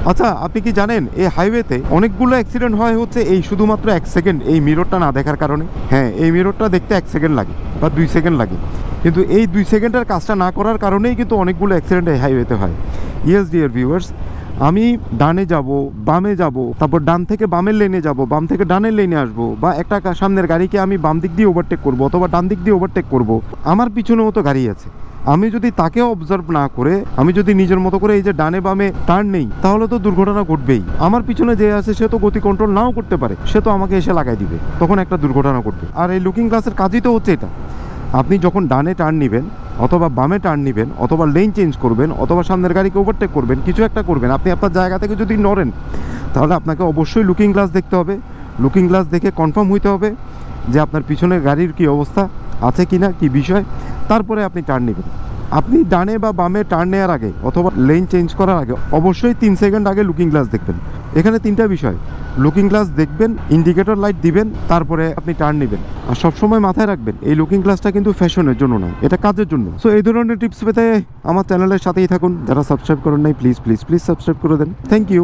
আচ্ছা, আপনি কি জানেন এই হাইওয়েতে অনেকগুলো অ্যাক্সিডেন্ট হয় হচ্ছে এই শুধুমাত্র 1 সেকেন্ড এই মিররটা না দেখার কারণে। হ্যাঁ, এই মিররটা দেখতে 1 সেকেন্ড লাগে বা 2 সেকেন্ড লাগে, কিন্তু এই 2 সেকেন্ডের কাজটা না করার কারণেই কিন্তু অনেকগুলো অ্যাক্সিডেন্ট এই হাইওয়েতে হয়। ইয়েস ডিয়ার ভিউয়ার্স, আমি ডানে যাব, বামে যাব, তারপর ডান থেকে বামের লেনে যাব, বাম থেকে ডানের লেনে আসবো, বা একটা সামনের গাড়িকে আমি বাম দিক দিয়ে ওভারটেক করব অথবা ডান দিক দিয়ে ওভারটেক করব, আমার পিছনেও তো গাড়ি আছে। আমি যদি তাকে অবজার্ভ না করে আমি যদি নিজের মতো করে এই যে ডানে বামে টার্ন নেই, তাহলে তো দুর্ঘটনা ঘটবেই। আমার পিছনে যে আছে সে তো গতি কন্ট্রোল নাও করতে পারে, সে তো আমাকে এসে লাগাই দিবে, তখন একটা দুর্ঘটনা ঘটবে। আর এই লুকিং গ্লাসের কাজই তো হচ্ছে এটা। আপনি যখন ডানে টার্ন নেবেন অথবা বামে টার্ন নেবেন অথবা লেন চেঞ্জ করবেন অথবা সামনের গাড়িকে ওভারটেক করবেন, কিছু একটা করবেন, আপনি আপনার জায়গা থেকে যদি নড়েন, তাহলে আপনাকে অবশ্যই লুকিং গ্লাস দেখতে হবে। লুকিং গ্লাস দেখে কনফার্ম হইতে হবে যে আপনার পিছনের গাড়ির কি অবস্থা আছে কিনা, কি বিষয়, তারপরে আপনি টার্ন নেবেন। আপনি ডানে বা বামে টার্ন নেওয়ার আগে অথবা লেন চেঞ্জ করার আগে অবশ্যই 3 সেকেন্ড আগে লুকিং গ্লাস দেখবেন। এখানে 3টা বিষয়, লুকিং গ্লাস দেখবেন, ইন্ডিকেটর লাইট দিবেন, তারপরে আপনি টার্ন নেবেন। আর সবসময় মাথায় রাখবেন এই লুকিং গ্লাসটা কিন্তু ফ্যাশনের জন্য নয়, এটা কাজের জন্য। সো এই ধরনের টিপস পেতে আমার চ্যানেলের সাথেই থাকুন। যারা সাবস্ক্রাইব করেন নাই, প্লিজ প্লিজ প্লিজ সাবস্ক্রাইব করে দেন। Thank you.